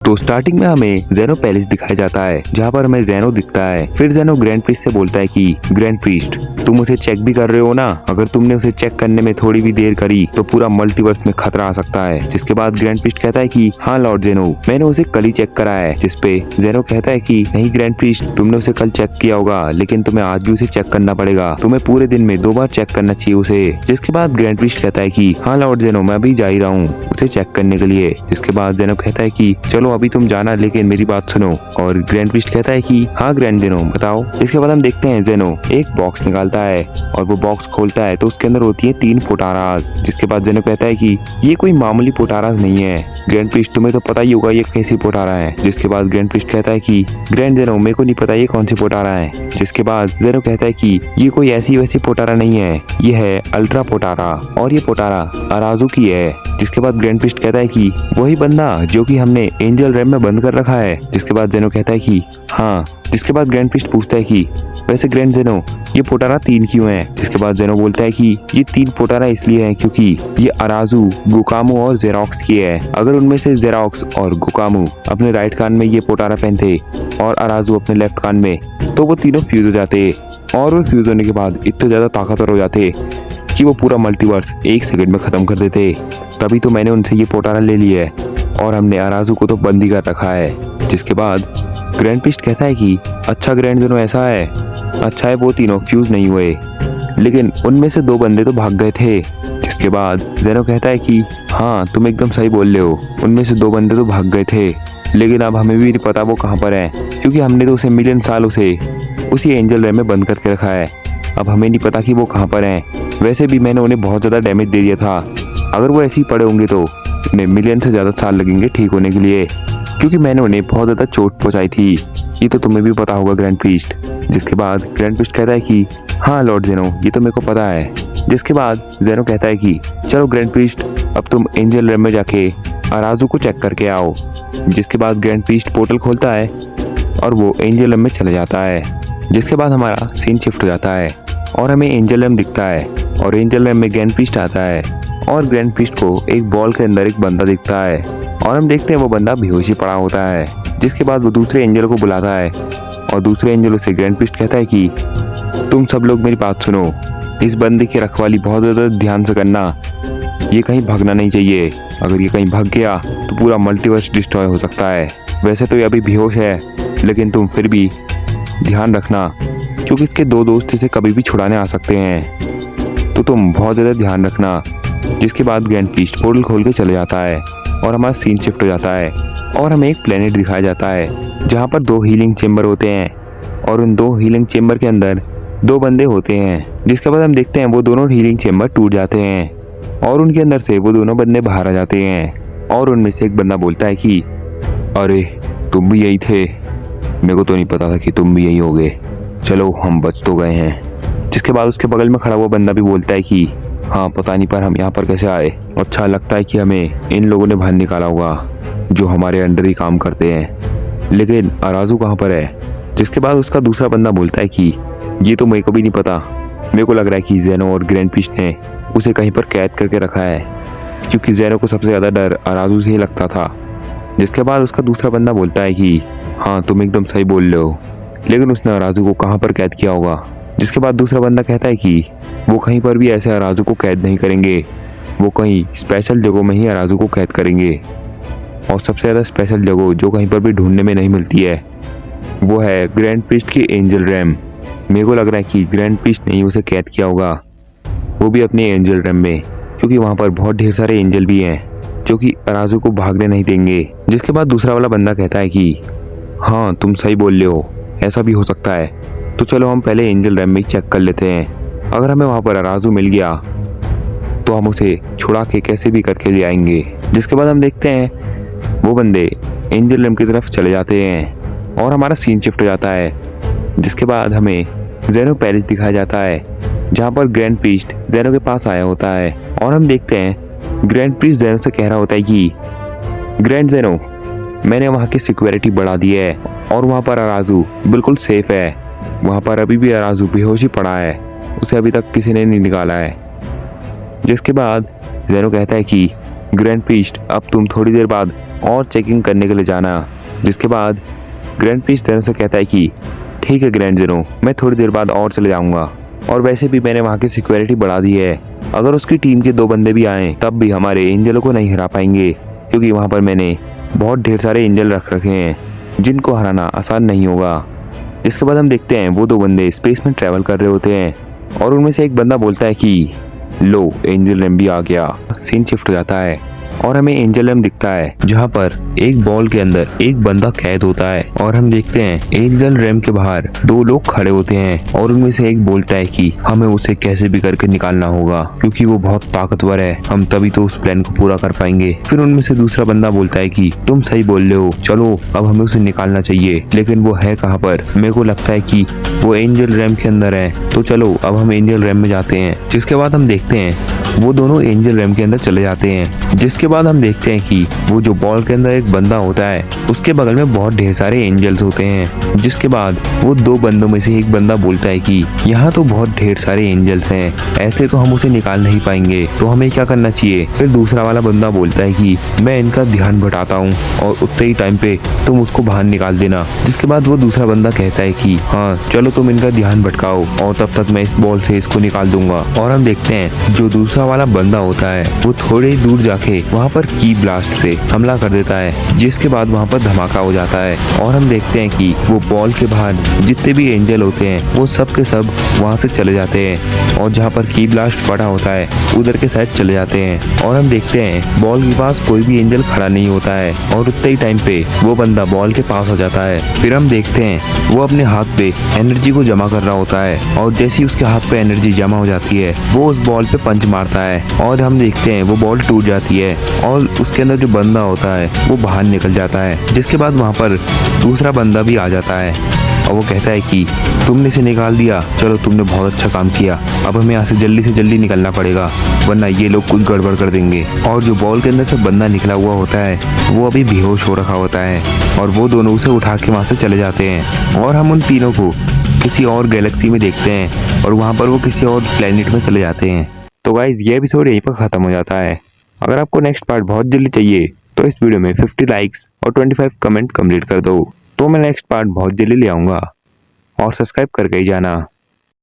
तो स्टार्टिंग में हमें जेनो पैलेस दिखाया जाता है जहाँ पर हमें जेनो दिखता है। फिर जेनो ग्रैंड प्रीस्ट से बोलता है कि ग्रैंड प्रीस्ट तुम उसे चेक भी कर रहे हो ना, अगर तुमने उसे चेक करने में थोड़ी भी देर करी तो पूरा मल्टीवर्स में खतरा आ सकता है। जिसके बाद ग्रैंड प्रीस्ट कहता है कि हाँ लॉर्ड जेनो, मैंने उसे कल ही चेक करा है। जिसपे जेनो कहता है कि नहीं ग्रैंड प्रीस्ट, तुमने उसे कल चेक किया होगा लेकिन तुम्हें आज भी उसे चेक करना पड़ेगा, तुम्हें पूरे दिन में 2 बार चेक करना चाहिए उसे। जिसके बाद ग्रैंड प्रीस्ट कहता है कि हाँ लॉर्ड जेनो, मैं अभी जा ही रहा हूँ उसे चेक करने के लिए। जिसके बाद जेनो कहता है कि चलो अभी तुम जाना लेकिन मेरी बात सुनो। और ग्रैंड प्रीस्ट कहता है कि हाँ ग्रैंड जेनो बताओ। इसके बाद हम देखते हैं जेनो एक बॉक्स निकालता है और वो बॉक्स खोलता है तो उसके अंदर होती है 3 पोटाराज। जिसके बाद जेनो कहता है कि ये कोई मामूली पोटाराज नहीं है ग्रैंड प्रीस्ट, तुम्हें तो पता ही होगा ये कैसी पोटारा है। जिसके बाद ग्रैंड प्रीस्ट कहता है कि ग्रैंड जेनो मेरे को नहीं पता ये कौन सी पोटारा है। जिसके बाद जेनो कहता है कि ये कोई ऐसी वैसी पोटारा नहीं है, ये है अल्ट्रा पोटारा और ये पोटारा अराजू की है। जिसके बाद ग्रैंड प्रीस्ट कहता है कि वही बंदा जो कि हमने एंजल रैम में बंद कर रखा है। जिसके बाद जेनो कहता है कि हाँ। जिसके बाद ग्रैंड प्रीस्ट पूछता है कि वैसे ग्रैंड जेनो ये पोटारा 3 क्यों है। जिसके बाद जेनो बोलता है कि ये 3 पोटारा इसलिए है क्योंकि ये अराजू, गुकामू और जेरोक्स की है। अगर उनमें से जेरोक्स और गुकामू अपने राइट कान में ये पोटारा पहनते और अराजू अपने लेफ्ट कान में, तो वो तीनों फ्यूज हो जाते और वो फ्यूज होने के बाद इतने ज्यादा ताकतवर हो जाते कि वो पूरा मल्टीवर्स 1 सेकंड में खत्म कर देते। तभी तो मैंने उनसे ये पोटारा ले लिया है और हमने अराजू को तो बंद ही कर रखा है। जिसके बाद ग्रैंड प्रीस्ट कहता है कि अच्छा ग्रैंड जेनो ऐसा है, अच्छा है वो तीनों फ्यूज नहीं हुए लेकिन उनमें से 2 बंदे तो भाग गए थे। जिसके बाद जेनो कहता है कि हाँ तुम एकदम सही बोल रहे हो, उनमें से 2 बंदे तो भाग गए थे लेकिन अब हमें भी नहीं पता वो कहाँ पर है क्योंकि हमने तो उसे मिलियन साल उसे उसी एंजल रैम में बंद करके रखा है। अब हमें नहीं पता कि वो कहाँ पर हैं। वैसे भी मैंने उन्हें बहुत ज़्यादा डैमेज दे दिया था, अगर वो ऐसे ही पड़े होंगे तो उन्हें मिलियन से ज़्यादा साल लगेंगे ठीक होने के लिए क्योंकि मैंने उन्हें बहुत ज़्यादा चोट पहुँचाई थी। ये तो तुम्हें भी पता होगा ग्रैंड प्रीस्ट। जिसके बाद ग्रैंड प्रीस्ट कहता है कि हाँ लॉर्ड जेनो ये तो मेरे को पता है। जिसके बाद जेनो कहता है कि चलो ग्रैंड प्रीस्ट अब तुम एंजल रैम में जाके अराजू को चेक करके आओ। जिसके बाद ग्रैंड प्रीस्ट पोर्टल खोलता है और वो एंजल रैम में चले जाता है। जिसके बाद हमारा सीन शिफ्ट हो जाता है और हमें एंजल रैम दिखता है और एंजल रैम में ग्रैंड प्रीस्ट आता है और ग्रैंड प्रीस्ट को एक बॉल के अंदर एक बंदा दिखता है और हम देखते हैं वो बंदा बेहोशी पड़ा होता है। जिसके बाद वो दूसरे एंजल को बुलाता है और दूसरे एंजल से ग्रैंड प्रीस्ट कहता है कि तुम सब लोग मेरी बात सुनो, इस बंदे की रखवाली बहुत ज़्यादा ध्यान से करना, ये कहीं भागना नहीं चाहिए, अगर ये कहीं भाग गया तो पूरा मल्टीवर्स डिस्ट्रॉय हो सकता है। वैसे तो ये अभी बेहोश है लेकिन तुम फिर भी ध्यान रखना क्योंकि इसके 2 दोस्त इसे कभी भी छुड़ाने आ सकते हैं, तो तुम बहुत ज़्यादा ध्यान रखना। जिसके बाद ग्रैंड प्रीस्ट पोर्टल खोल के चले जाता है और हमारा सीन शिफ्ट हो जाता है और हमें एक प्लेनेट दिखाया जाता है जहाँ पर 2 हीलिंग चेम्बर होते हैं और उन 2 हीलिंग चेम्बर के अंदर 2 बंदे होते हैं। जिसके बाद हम देखते हैं वो दोनों हीलिंग चेम्बर टूट जाते हैं और उनके अंदर से वो दोनों बंदे बाहर आ जाते हैं और उनमें से एक बंदा बोलता है कि अरे तुम भी यही थे, मेरे को तो नहीं पता था कि तुम भी यही होगे, चलो हम बच तो गए हैं। जिसके बाद उसके बगल में खड़ा हुआ बंदा भी बोलता है कि हाँ पता नहीं पर हम यहाँ पर कैसे आए, अच्छा लगता है कि हमें इन लोगों ने बाहर निकाला होगा जो हमारे अंडर ही काम करते हैं, लेकिन अराजू कहाँ पर है। जिसके बाद उसका दूसरा बंदा बोलता है कि ये तो मेरे को भी नहीं पता, मेरे को लग रहा है कि जेनो और ग्रैंड प्रीस्ट ने उसे कहीं पर कैद करके रखा है क्योंकि जेनो को सबसे ज़्यादा डर अराजू से ही लगता था। जिसके बाद उसका दूसरा बंदा बोलता है कि हाँ तुम एकदम सही बोल रहे हो, लेकिन उसने अराजू को कहाँ पर कैद किया होगा। जिसके बाद दूसरा बंदा कहता है कि वो कहीं पर भी ऐसे अराजू को कैद नहीं करेंगे, वो कहीं स्पेशल जगहों में ही अराजू को कैद करेंगे और सबसे ज़्यादा स्पेशल जगह जो कहीं पर भी ढूंढने में नहीं मिलती है वो है ग्रैंड प्रीस्ट की एंजल रैम। मेरे को लग रहा है कि ग्रैंड प्रीस्ट ने ही उसे कैद किया होगा, वो भी अपने एंजल रैम में, क्योंकि वहाँ पर बहुत ढेर सारे एंजल भी हैं जो कि अराजू को भागने नहीं देंगे। जिसके बाद दूसरा वाला बंदा कहता है कि हाँ तुम सही बोल रहे हो, ऐसा भी हो सकता है, तो चलो हम पहले एंजल रैम में चेक कर लेते हैं, अगर हमें वहाँ पर अराजू मिल गया तो हम उसे छुड़ा के कैसे भी करके ले आएंगे। जिसके बाद हम देखते हैं वो बंदे एंजल रैम की तरफ चले जाते हैं और हमारा सीन शिफ्ट हो जाता है। जिसके बाद हमें जेनो पैलेस दिखाया जाता है जहाँ पर ग्रैंड प्रीस्ट जेनो के पास आया होता है और हम देखते हैं ग्रैंड प्रीस्ट जेनो से कह रहा होता है कि ग्रैंड जेनो मैंने वहाँ की सिक्योरिटी बढ़ा दी है और वहाँ पर अराजू बिल्कुल सेफ है, वहाँ पर अभी भी अराजू बेहोश ही पड़ा है, उसे अभी तक किसी ने नहीं निकाला है। जिसके बाद जेनो कहता है कि ग्रैंड प्रीस्ट अब तुम थोड़ी देर बाद और चेकिंग करने के लिए जाना। जिसके बाद ग्रैंड प्रिस्ट जेनो से कहता है कि ठीक है ग्रैंड जेनो, मैं थोड़ी देर बाद और चले जाऊंगा, और वैसे भी मैंने वहाँ की सिक्योरिटी बढ़ा दी है। अगर उसकी टीम के 2 बंदे भी आए तब भी हमारे एंजलों को नहीं हरा पाएंगे, क्योंकि वहाँ पर मैंने बहुत ढेर सारे एंजल रख रखे हैं जिनको हराना आसान नहीं होगा। इसके बाद हम देखते हैं वो 2 बंदे स्पेस में ट्रैवल कर रहे होते हैं, और उनमें से एक बंदा बोलता है कि लो एंजल रैम भी आ गया। सीन शिफ्ट हो जाता है और हमें एंजल रैम दिखता है जहाँ पर एक बॉल के अंदर एक बंदा कैद होता है, और हम देखते हैं एंजल रैम के बाहर 2 लोग खड़े होते हैं, और उनमें से एक बोलता है कि हमें उसे कैसे भी करके निकालना होगा क्योंकि वो बहुत ताकतवर है, हम तभी तो उस प्लान को पूरा कर पाएंगे। फिर उनमें से दूसरा बंदा बोलता है कि तुम सही बोल रहे हो, चलो अब हमें उसे निकालना चाहिए, लेकिन वो है कहाँ पर? मेरे को लगता है कि वो एंजल रैम के अंदर है, तो चलो अब हम एंजल रैम में जाते हैं। जिसके बाद हम देखते हैं वो दोनों एंजल रैम के अंदर चले जाते हैं। जिसके बाद हम देखते हैं कि वो जो बॉल के अंदर एक बंदा होता है उसके बगल में बहुत ढेर सारे एंजल्स होते हैं। जिसके बाद वो 2 बंदों में से एक बंदा बोलता है कि यहाँ तो बहुत ढेर सारे एंजल्स हैं, ऐसे तो हम उसे निकाल नहीं पाएंगे, तो हमें क्या करना चाहिए? फिर दूसरा वाला बंदा बोलता है कि मैं इनका ध्यान भटाता हूँ और उतने ही टाइम पे तुम उसको बाहर निकाल देना। जिसके बाद वो दूसरा बंदा कहता है कि हाँ चलो तुम इनका ध्यान भटकाओ और तब तक मैं इस बॉल से इसको निकाल दूंगा। और हम देखते हैं जो दूसरा वाला बंदा होता है वो थोड़े ही दूर जाके वहाँ पर की ब्लास्ट से हमला कर देता है, जिसके बाद वहाँ पर धमाका हो जाता है, और हम देखते हैं कि वो बॉल के बाहर जितने भी एंजल होते हैं वो सब के सब वहाँ से चले जाते हैं, और जहाँ पर की ब्लास्ट पड़ा होता है उधर के साइड चले जाते हैं। और हम देखते हैं बॉल के पास कोई भी एंजल खड़ा नहीं होता है, और उतने ही टाइम पे वो बंदा बॉल के पास हो जाता है। फिर हम देखते हैं वो अपने हाथ पे एनर्जी को जमा कर रहा होता है, और जैसे ही उसके हाथ पे एनर्जी जमा हो जाती है वो उस बॉल पे पंच मारता है, और हम देखते हैं वो बॉल टूट जाती है और उसके अंदर जो बंदा होता है वो बाहर निकल जाता है। जिसके बाद वहाँ पर दूसरा बंदा भी आ जाता है और वो कहता है कि तुमने इसे निकाल दिया, चलो तुमने बहुत अच्छा काम किया, अब हमें यहाँ से जल्दी निकलना पड़ेगा वरना ये लोग कुछ गड़बड़ कर देंगे। और जो बॉल के अंदर से बंदा निकला हुआ होता है वो अभी बेहोश हो रखा होता है, और वो दोनों उसे उठा के वहाँ से चले जाते हैं, और हम उन तीनों को किसी और गैलेक्सी में देखते हैं, और वहाँ पर वो किसी और प्लेनेट में चले जाते हैं। तो गाइस ये एपिसोड यहीं पर ख़त्म हो जाता है। अगर आपको नेक्स्ट पार्ट बहुत जल्दी चाहिए तो इस वीडियो में 50 लाइक्स और 25 कमेंट कंप्लीट कर दो, तो मैं नेक्स्ट पार्ट बहुत जल्दी ले आऊँगा, और सब्सक्राइब करके ही जाना।